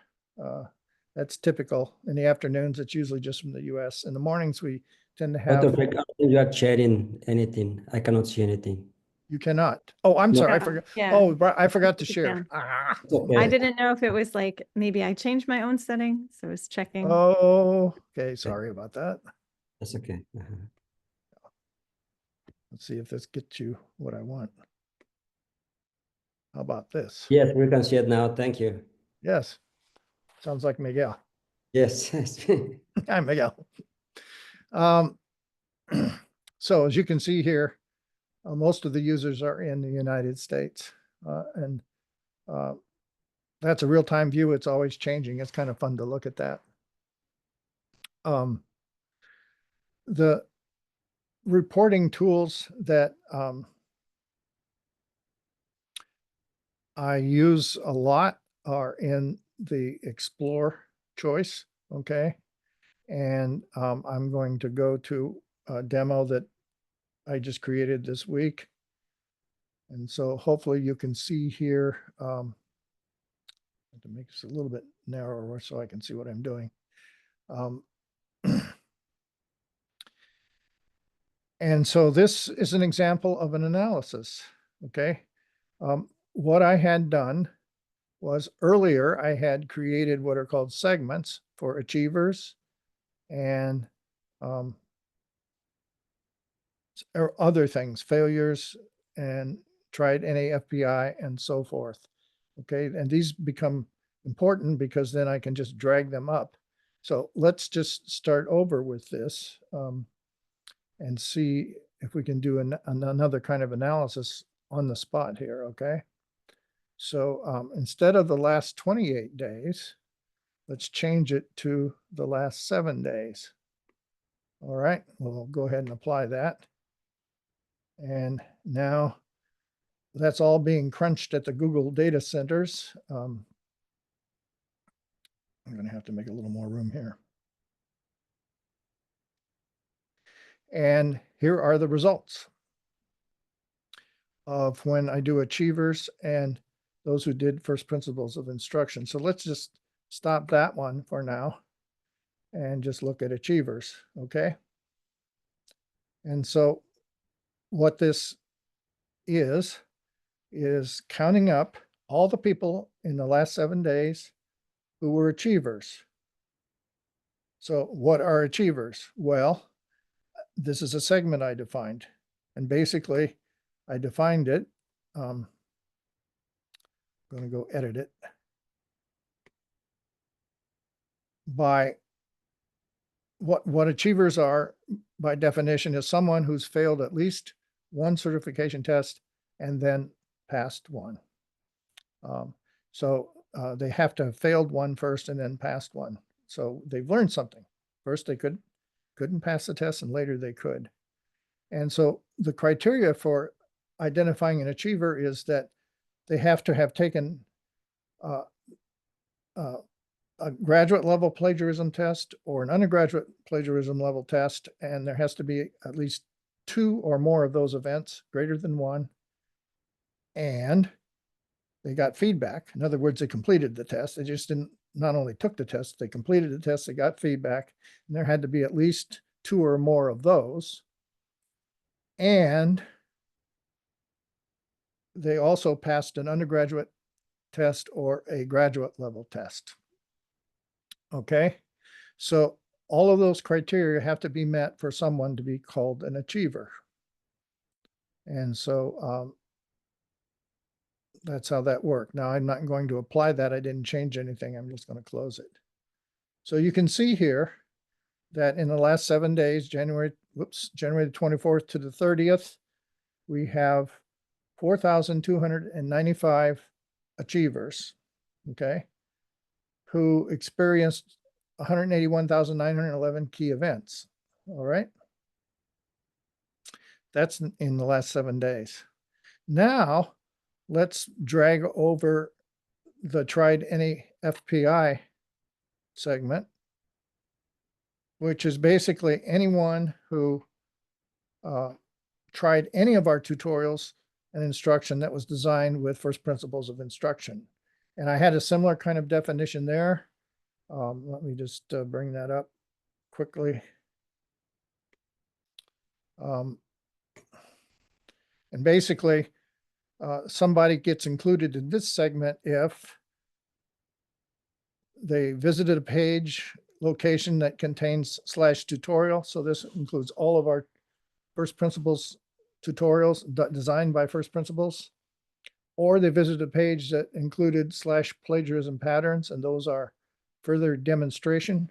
Speaker 2: That's typical. In the afternoons, it's usually just from the US. In the mornings, we tend to have.
Speaker 3: What if you are sharing anything? I cannot see anything.
Speaker 2: You cannot. Oh, I'm
Speaker 3: No.
Speaker 2: sorry. I forgot.
Speaker 1: Yeah.
Speaker 2: Oh, I forgot to
Speaker 1: You
Speaker 2: share.
Speaker 1: can.
Speaker 2: Ah.
Speaker 3: It's okay.
Speaker 1: I didn't know if it was like, maybe I changed my own setting, so I was checking.
Speaker 2: Oh, okay. Sorry about that.
Speaker 3: That's okay.
Speaker 2: Let's see if this gets you what I want. How about this?
Speaker 3: Yes, we can see it now. Thank you.
Speaker 2: Yes. Sounds like Miguel.
Speaker 3: Yes.
Speaker 2: Hi, Miguel. So as you can see here, most of the users are in the United States. And that's a real-time view. It's always changing. It's kind of fun to look at that. The reporting tools that I use a lot are in the Explore choice, okay? And I'm going to go to a demo that I just created this week. And so hopefully you can see here, I have to make this a little bit narrower so I can see what I'm doing. And so this is an example of an analysis, okay? What I had done was earlier I had created what are called segments for achievers and or other things, failures and tried NAFPI and so forth. Okay, and these become important because then I can just drag them up. So let's just start over with this and see if we can do another kind of analysis on the spot here, okay? So instead of the last 28 days, let's change it to the last 7 days. All right, we'll go ahead and apply that. And now that's all being crunched at the Google data centers. I'm going to have to make a little more room here. And here are the results of when I do achievers and those who did first principles of instruction. So let's just stop that one for now and just look at achievers, okay? And so what this is counting up all the people in the last 7 days who were achievers. So what are achievers? Well, this is a segment I defined. And basically, I defined it. I'm going to go edit it. By what achievers are, by definition, is someone who's failed at least one certification test and then passed one. So they have to have failed one first and then passed one. So they've learned something. First, they couldn't pass the test, and later they could. And so the criteria for identifying an achiever is that they have to have taken a graduate level plagiarism test or an undergraduate plagiarism level test, and there has to be at least 2 or more of those events, greater than 1, and they got feedback. In other words, they completed the test. They just didn't not only took the test, they completed the test, they got feedback, and there had to be at least 2 or more of those. And they also passed an undergraduate test or a graduate level test. Okay, so all of those criteria have to be met for someone to be called an achiever. And so that's how that worked. Now I'm not going to apply that. I didn't change anything. I'm just going to close it. So you can see here that in the last 7 days, January the 24th to the 30th, we have 4,295 achievers, okay, who experienced 181,911 key events. All right. That's in the last 7 days. Now, let's drag over the tried any FPI segment, which is basically anyone who tried any of our tutorials and instruction that was designed with first principles of instruction. And I had a similar kind of definition there. Let me just bring that up quickly. And basically, somebody gets included in this segment if they visited a page location that contains /tutorial. So this includes all of our first principles tutorials designed by first principles, or they visited a page that included /plagiarism patterns, and those are further demonstration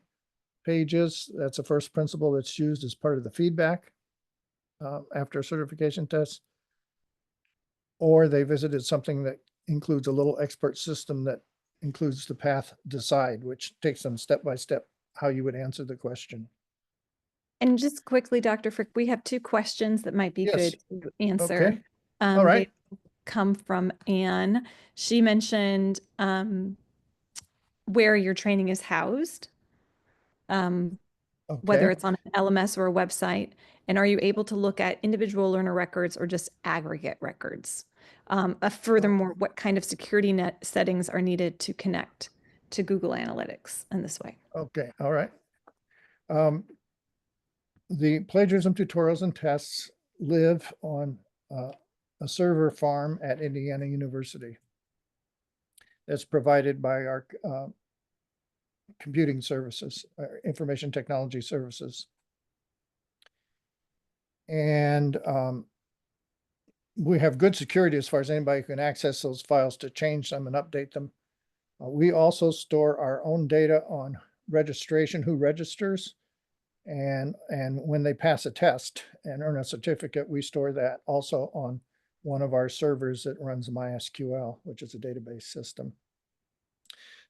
Speaker 2: pages. That's a first principle that's used as part of the feedback after a certification test. or they visited something that includes a little expert system that includes the path decide, which takes them step by step how you would answer the question.
Speaker 1: And just quickly, Dr. Frick, we have two questions that might be
Speaker 2: Yes.
Speaker 1: good to answer.
Speaker 2: Okay. All right.
Speaker 1: They come from Anne. She mentioned where your training is housed, whether
Speaker 2: Okay.
Speaker 1: it's on an LMS or a website, and are you able to look at individual learner records or just aggregate records? Furthermore, what kind of security net settings are needed to connect to Google Analytics in this way?
Speaker 2: Okay. All right. The plagiarism tutorials and tests live on a server farm at Indiana University. That's provided by our computing services, information technology services. And we have good security as far as anybody can access those files to change them and update them. We also store our own data on registration, who registers, and when they pass a test and earn a certificate, we store that also on one of our servers that runs MySQL, which is a database system.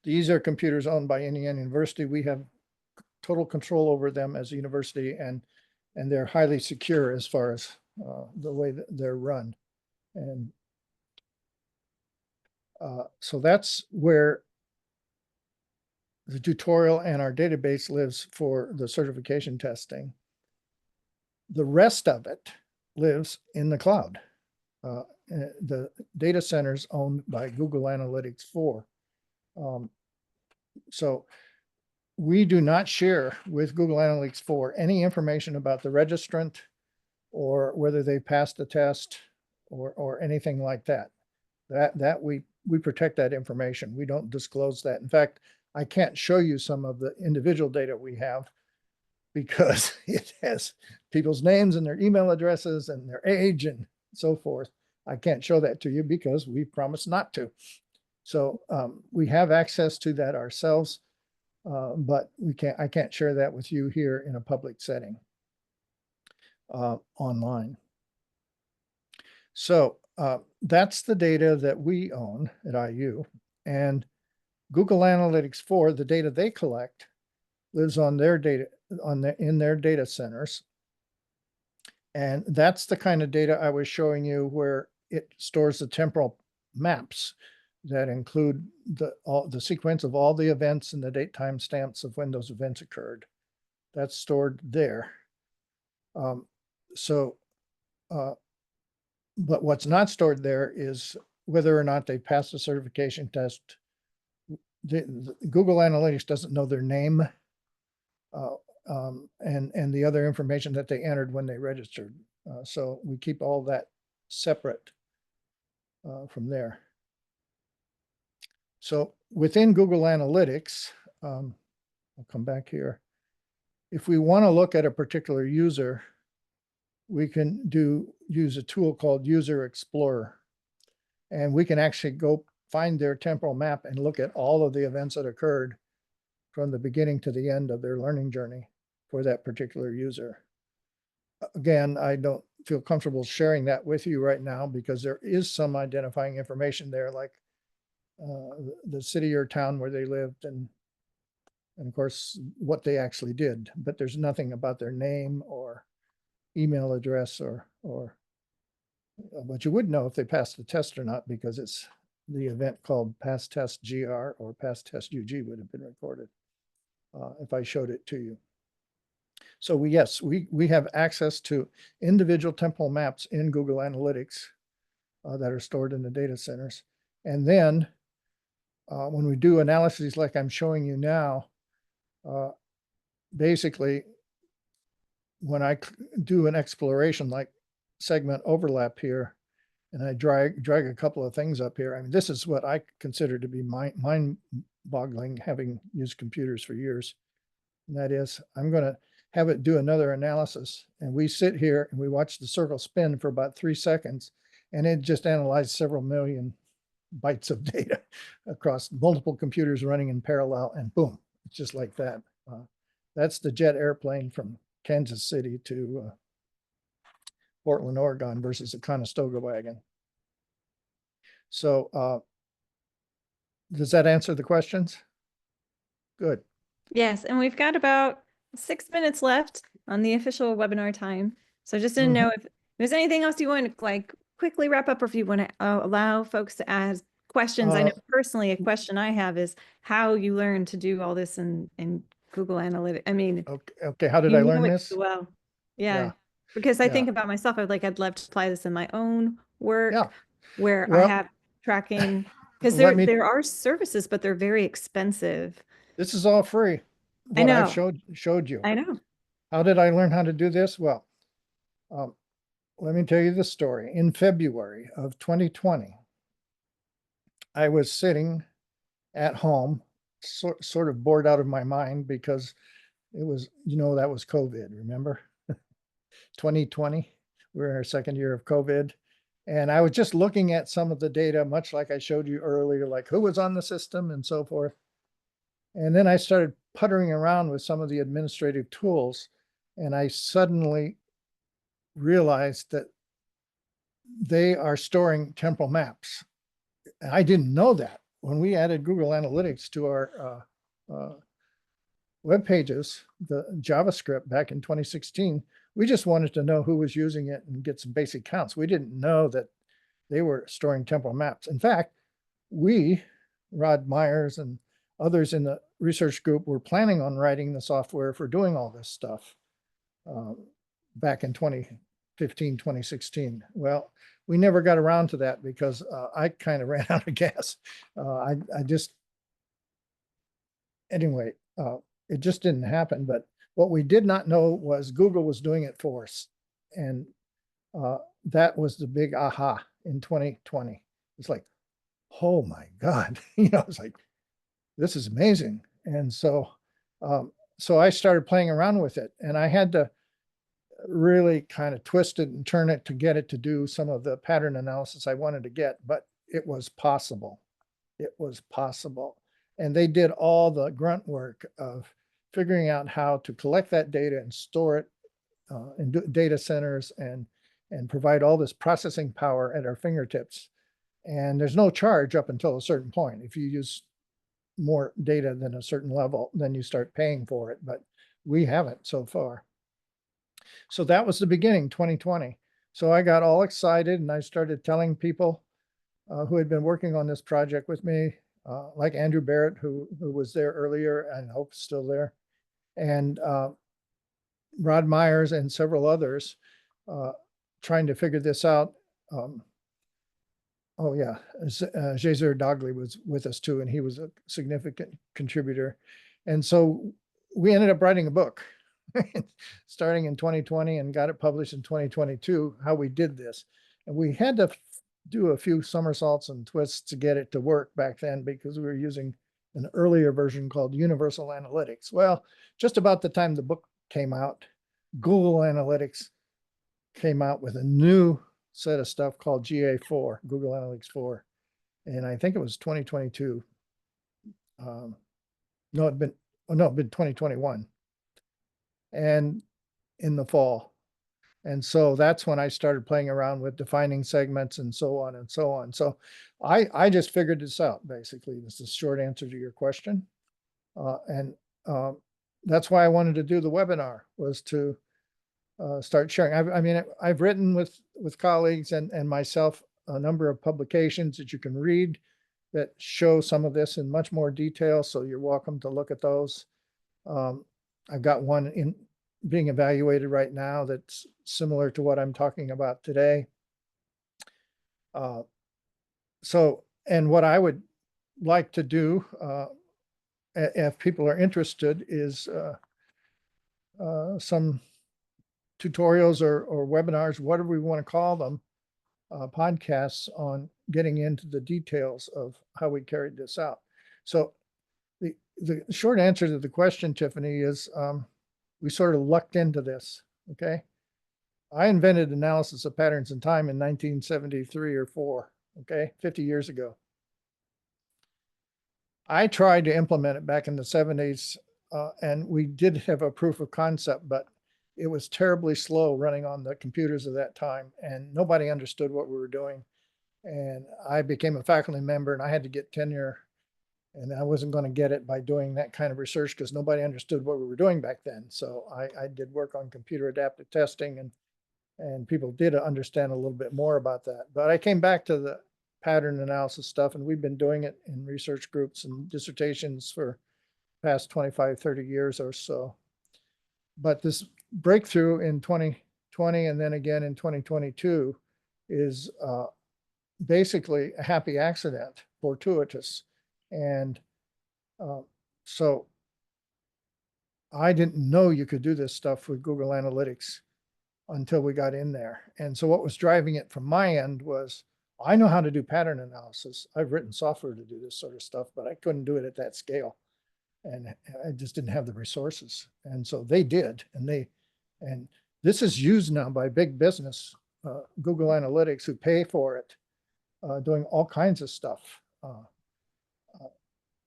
Speaker 2: These are computers owned by Indiana University. We have total control over them as a university, and they're highly secure as far as the way that they're run. And so that's where the tutorial and our database lives for the certification testing. The rest of it lives in the cloud. The data centers owned by Google Analytics 4. So we do not share with Google Analytics 4 any information about the registrant or whether they passed the test or anything like that. That we protect that information. We don't disclose that. In fact, I can't show you some of the individual data we have because it has people's names and their email addresses and their age and so forth. I can't show that to you because we promised not to. So we have access to that ourselves, but I can't share that with you here in a public setting online. So that's the data that we own at IU, and Google Analytics 4, the data they collect, lives on their data in their data centers. And that's the kind of data I was showing you where it stores the temporal maps that include the sequence of all the events and the date time stamps of when those events occurred. That's stored there. But what's not stored there is whether or not they passed the certification test. The Google Analytics doesn't know their name and the other information that they entered when they registered. So we keep all that separate from there. So within Google Analytics, I'll come back here. If we want to look at a particular user, we can use a tool called User Explorer. And we can actually go find their temporal map and look at all of the events that occurred from the beginning to the end of their learning journey for that particular user. Again, I don't feel comfortable sharing that with you right now because there is some identifying information there, like the city or town where they lived and of course what they actually did, but there's nothing about their name or email address or but you would know if they passed the test or not because it's the event called pass test GR or pass test UG would have been recorded if I showed it to you. So yes, we have access to individual temporal maps in Google Analytics that are stored in the data centers. And then when we do analyses like I'm showing you now, basically when I do an exploration like segment overlap here, and I drag a couple of things up here. I mean, this is what I consider to be mind-boggling, having used computers for years. And that is, I'm going to have it do another analysis. And we sit here and we watch the circle spin for about 3 seconds, and it just analyzed several million bytes of data across multiple computers running in parallel, and boom, it's just like that. That's the jet airplane from Kansas City to Portland, Oregon versus a Conestoga wagon. So does that answer the questions? Good.
Speaker 1: Yes, and we've got about 6 minutes left on the official webinar time. So I just didn't know if there's anything else you want to like quickly wrap up, or if you want to allow folks to ask questions. I know personally a question I have is how you learn to do all this in Google Analytics. I mean,
Speaker 2: Okay. How did
Speaker 1: you
Speaker 2: I
Speaker 1: know
Speaker 2: learn
Speaker 1: it
Speaker 2: this?
Speaker 1: so well.
Speaker 2: Yeah.
Speaker 1: Yeah. Because I
Speaker 2: Yeah.
Speaker 1: think about myself, I'd love to apply this in my own work
Speaker 2: Yeah.
Speaker 1: where I
Speaker 2: Well,
Speaker 1: have tracking, because
Speaker 2: let me,
Speaker 1: there are services, but they're very expensive.
Speaker 2: this is all free.
Speaker 1: I
Speaker 2: What I've
Speaker 1: know.
Speaker 2: showed you.
Speaker 1: I know.
Speaker 2: How did I learn how to do this? Well, um, let me tell you the story. In February of 2020, I was sitting at home, sort of bored out of my mind because it was, that was COVID, remember? 2020, we're in our second year of COVID. And I was just looking at some of the data, much like I showed you earlier, like who was on the system and so forth. And then I started puttering around with some of the administrative tools, and I suddenly realized that they are storing temporal maps. And I didn't know that. When we added Google Analytics to our web pages, the JavaScript back in 2016, we just wanted to know who was using it and get some basic counts. We didn't know that they were storing temporal maps. In fact, we, Rod Myers and others in the research group, were planning on writing the software for doing all this stuff back in 2015, 2016. Well, we never got around to that because I kind of ran out of gas. I just, anyway, it just didn't happen. But what we did not know was Google was doing it for us. And that was the big aha in 2020. It's like, oh my God, it's like, this is amazing. And so, so I started playing around with it, and I had to really kind of twist it and turn it to get it to do some of the pattern analysis I wanted to get, but it was possible. It was possible. And they did all the grunt work of figuring out how to collect that data and store it in data centers and provide all this processing power at our fingertips. And there's no charge up until a certain point. If you use more data than a certain level, then you start paying for it. But we haven't so far. So that was the beginning, 2020. So I got all excited and I started telling people who had been working on this project with me, like Andrew Barrett, who was there earlier and hope still there, and Rod Myers and several others trying to figure this out. Oh yeah, Jazer Dogley was with us too, and he was a significant contributor. And so we ended up writing a book starting in 2020 and got it published in 2022, how we did this. And we had to do a few somersaults and twists to get it to work back then because we were using an earlier version called Universal Analytics. Well, just about the time the book came out, Google Analytics came out with a new set of stuff called GA4, Google Analytics 4. And I think it was 2022. No, it'd been 2021. And in the fall. And so that's when I started playing around with defining segments and so on and so on. So I just figured this out, basically. This is a short answer to your question. And that's why I wanted to do the webinar, was to start sharing. I mean, I've written with colleagues and myself a number of publications that you can read that show some of this in much more detail. So you're welcome to look at those. I've got one in being evaluated right now that's similar to what I'm talking about today. So, and what I would like to do, if people are interested, is some tutorials or webinars, whatever we want to call them, podcasts on getting into the details of how we carried this out. So the short answer to the question, Tiffany, is we sort of lucked into this, okay? I invented analysis of patterns in time in 1973 or 4, okay, 50 years ago. I tried to implement it back in the 70s, and we did have a proof of concept, but it was terribly slow running on the computers of that time, and nobody understood what we were doing. And I became a faculty member and I had to get tenure, and I wasn't going to get it by doing that kind of research because nobody understood what we were doing back then. So I did work on computer adaptive testing, and people did understand a little bit more about that. But I came back to the pattern analysis stuff, and we've been doing it in research groups and dissertations for past 25, 30 years or so. But this breakthrough in 2020 and then again in 2022 is basically a happy accident, fortuitous. And so I didn't know you could do this stuff with Google Analytics until we got in there. And so what was driving it from my end was, I know how to do pattern analysis. I've written software to do this sort of stuff, but I couldn't do it at that scale. And I just didn't have the resources. And so they did, and this is used now by big business, Google Analytics, who pay for it, doing all kinds of stuff.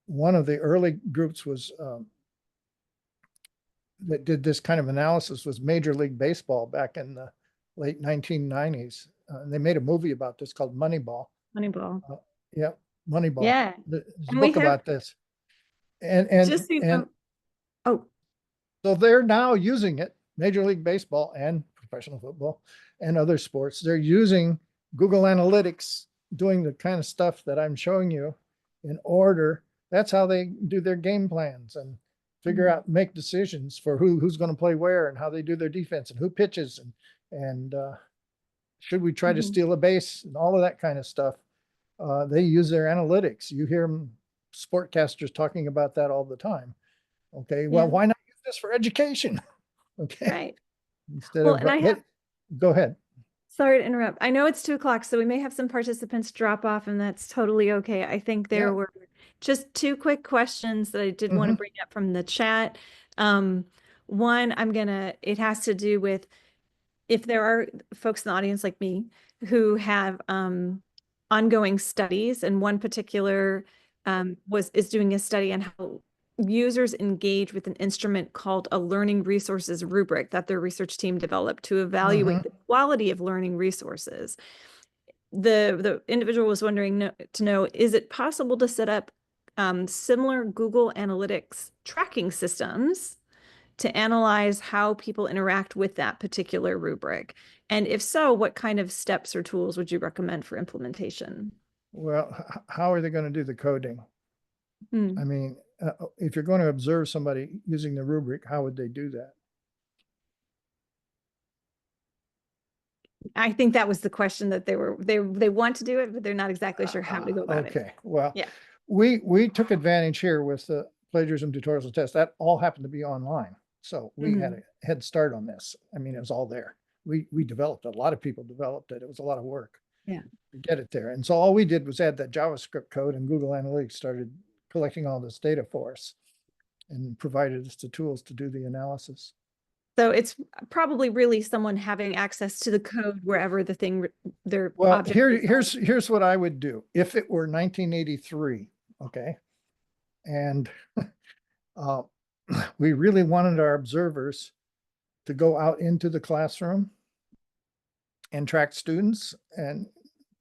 Speaker 2: One of the early groups was that did this kind of analysis was Major League Baseball back in the late 1990s. And they made a movie about this called Moneyball.
Speaker 1: Moneyball.
Speaker 2: Yeah, Moneyball.
Speaker 1: Yeah.
Speaker 2: There's a
Speaker 1: And we
Speaker 2: book
Speaker 1: have,
Speaker 2: about this. And
Speaker 1: just so you know, oh,
Speaker 2: so they're now using it, Major League Baseball and professional football and other sports. They're using Google Analytics, doing the kind of stuff that I'm showing you in order. That's how they do their game plans and figure out, make decisions for who's going to play where and how they do their defense and who pitches and should we try to steal a base and all of that kind of stuff. They use their analytics. You hear sportcasters talking about that all the time. Okay, well, why not use this for education? Okay,
Speaker 1: right.
Speaker 2: instead
Speaker 1: Well,
Speaker 2: of
Speaker 1: and
Speaker 2: go ahead.
Speaker 1: sorry to interrupt. I know it's 2 o'clock, so we may have some participants drop off, and that's totally okay. I think there were just 2 quick questions that I did want to bring up from the chat. One, it has to do with if there are folks in the audience like me who have ongoing studies, and one particular is doing a study on how users engage with an instrument called a learning resources rubric that their research team developed to evaluate the quality of learning resources. The individual was wondering to know, is it possible to set up similar Google Analytics tracking systems to analyze how people interact with that particular rubric? And if so, what kind of steps or tools would you recommend for implementation?
Speaker 2: Well, how are they going to do the coding? I mean, if you're going to observe somebody using the rubric, how would they do that?
Speaker 1: I think that was the question that they want to do it, but they're not exactly sure how to go about it.
Speaker 2: Okay, well,
Speaker 1: yeah,
Speaker 2: we took advantage here with the plagiarism tutorials and tests. That all happened to be online. So we had a head start on this. I mean, it was all there. We developed it. A lot of people developed it. It was a lot of work to get it there. And so all we did was add that JavaScript code, and Google Analytics started collecting all this data for us and provided us the tools to do the analysis.
Speaker 1: So it's probably really someone having access to the code wherever the thing, their
Speaker 2: well,
Speaker 1: object.
Speaker 2: Here's what I would do if it were 1983, okay, and we really wanted our observers to go out into the classroom and track students and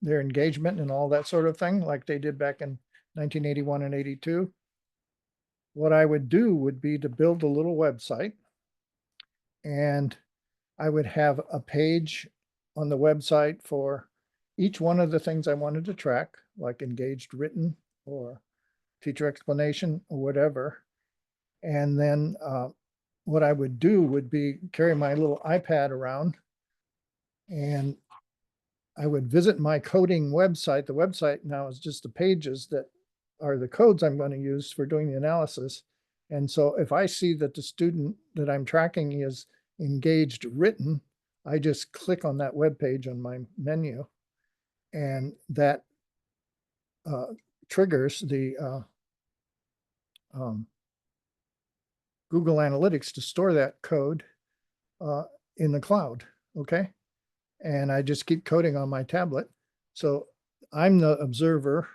Speaker 2: their engagement and all that sort of thing, like they did back in 1981 and 82. What I would do would be to build a little website, and I would have a page on the website for each one of the things I wanted to track, like engaged written or teacher explanation or whatever. And then what I would do would be carry my little iPad around, and I would visit my coding website. The website now is just the pages that are the codes I'm going to use for doing the analysis. And so if I see that the student that I'm tracking is engaged written, I just click on that web page on my menu, and that triggers the Google Analytics to store that code in the cloud, okay? And I just keep coding on my tablet. So I'm the observer.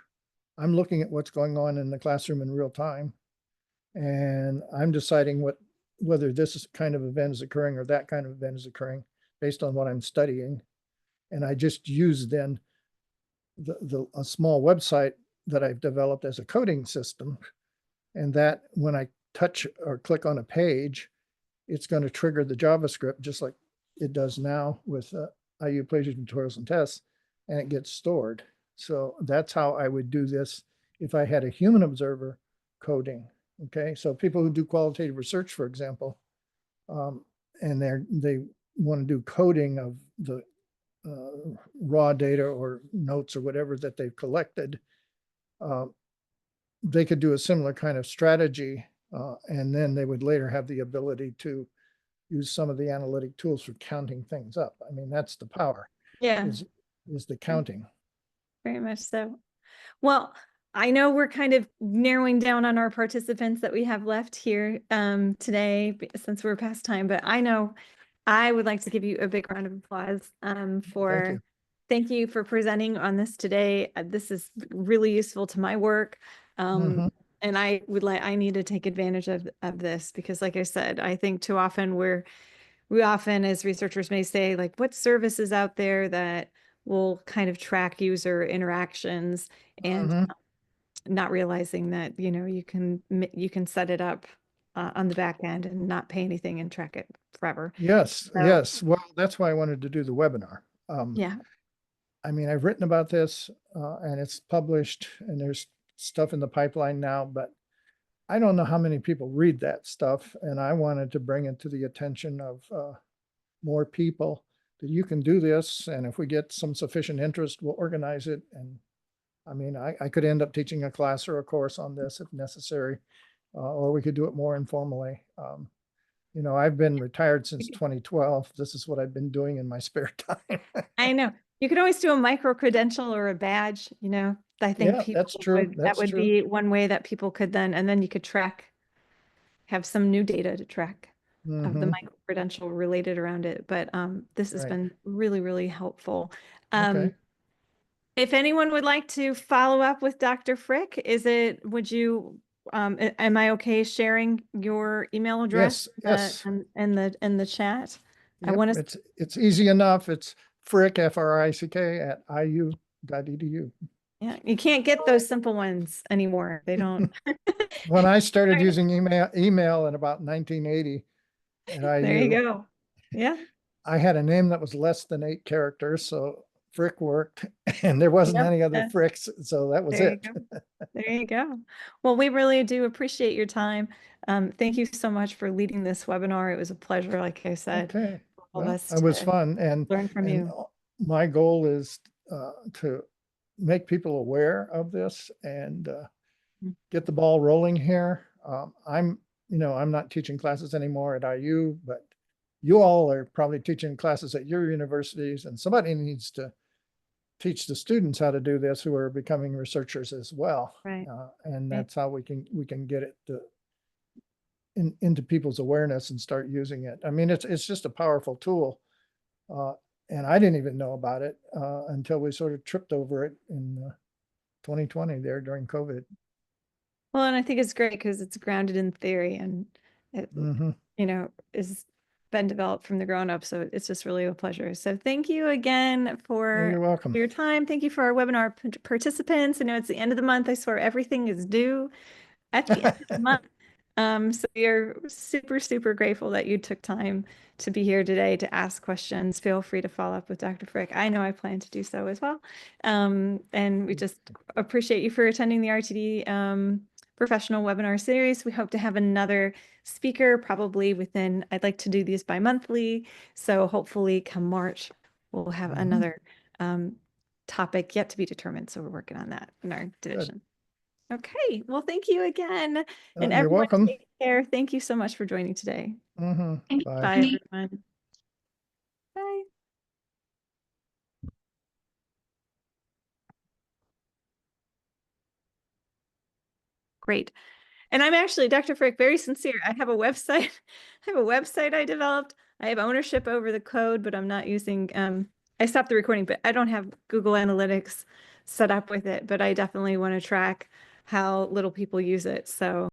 Speaker 2: I'm looking at what's going on in the classroom in real time, and I'm deciding whether this kind of event is occurring or that kind of event is occurring based on what I'm studying. And I just use then a small website that I've developed as a coding system. And that when I touch or click on a page, it's going to trigger the JavaScript just like it does now with IU plagiarism tutorials and tests, and it gets stored. So that's how I would do this if I had a human observer coding. Okay, so people who do qualitative research, for example, and they want to do coding of the raw data or notes or whatever that they've collected, they could do a similar kind of strategy, and then they would later have the ability to use some of the analytic tools for counting things up. I mean, that's the power,
Speaker 1: Yeah,
Speaker 2: is the counting.
Speaker 1: very much so. Well, I know we're kind of narrowing down on our participants that we have left here today since we're past time, but I know I would like to give you a big round of applause for thank you for presenting on this today. This is really useful to my work. And I need to take advantage of this because like I said, I think too often we often as researchers may say like what service is out there that will kind of track user interactions and not realizing that, you know, you can set it up on the back end and not pay anything and track it forever.
Speaker 2: Yes,
Speaker 1: So,
Speaker 2: yes. Well, that's why I wanted to do the webinar.
Speaker 1: yeah.
Speaker 2: I mean, I've written about this and it's published and there's stuff in the pipeline now, but I don't know how many people read that stuff. And I wanted to bring it to the attention of more people that you can do this. And if we get some sufficient interest, we'll organize it. And I mean, I could end up teaching a class or a course on this if necessary, or we could do it more informally. You know, I've been retired since 2012. This is what I've been doing in my spare time.
Speaker 1: I know. You could always do a micro credential or a badge, you know. I think
Speaker 2: Yeah,
Speaker 1: people
Speaker 2: that's true.
Speaker 1: that
Speaker 2: That's
Speaker 1: would
Speaker 2: true.
Speaker 1: be one way that people could then, and then you could have some new data to track of the micro credential related around it. But this has
Speaker 2: Right.
Speaker 1: been really, really helpful.
Speaker 2: Okay.
Speaker 1: If anyone would like to follow up with Dr. Frick, am I okay sharing your email address
Speaker 2: Yes.
Speaker 1: in the chat? I
Speaker 2: Yep.
Speaker 1: want to,
Speaker 2: It's easy enough. It's Frick, Frick at iu.edu.
Speaker 1: yeah, you can't get those simple ones anymore. They don't.
Speaker 2: When I started using email in about 1980 at
Speaker 1: There you
Speaker 2: IU,
Speaker 1: go. Yeah.
Speaker 2: I had a name that was less than 8 characters, so Frick worked, and there wasn't
Speaker 1: Yep.
Speaker 2: any other Fricks, so that was
Speaker 1: There you
Speaker 2: it.
Speaker 1: go. There you go. Well, we really do appreciate your time. Thank you so much for leading this webinar. It was a pleasure, like I said,
Speaker 2: Okay.
Speaker 1: for all of
Speaker 2: Well,
Speaker 1: us
Speaker 2: it was
Speaker 1: to
Speaker 2: fun,
Speaker 1: learn from you.
Speaker 2: my goal is to make people aware of this and get the ball rolling here. I'm not teaching classes anymore at IU, but you all are probably teaching classes at your universities, and somebody needs to teach the students how to do this who are becoming researchers as well.
Speaker 1: Right.
Speaker 2: And that's how we can get it into people's awareness and start using it. I mean, it's just a powerful tool. And I didn't even know about it until we sort of tripped over it in 2020 there during COVID.
Speaker 1: Well, and I think it's great because it's grounded in theory and it, is been developed from the ground up. So it's just really a pleasure. So thank you again for
Speaker 2: You're welcome.
Speaker 1: your time. Thank you for our webinar participants. I know it's the end of the month. I swear everything is due at the end of the month. So we are super, super grateful that you took time to be here today to ask questions. Feel free to follow up with Dr. Frick. I know I plan to do so as well. And we just appreciate you for attending the RTD professional webinar series. We hope to have another speaker probably I'd like to do these bi-monthly. So hopefully come March, we'll have another topic yet to be determined. So we're working on that in our division. Good. Okay, well, thank you again. And
Speaker 2: You're welcome.
Speaker 1: Take care. Thank you so much for joining today.
Speaker 2: Bye.
Speaker 1: Bye, everyone. Bye. Great. And I'm actually, Dr. Frick, very sincere. I have a website. I have a website I developed. I have ownership over the code, but I'm not using, I stopped the recording, but I don't have Google Analytics set up with it, but I definitely want to track how little people use it. So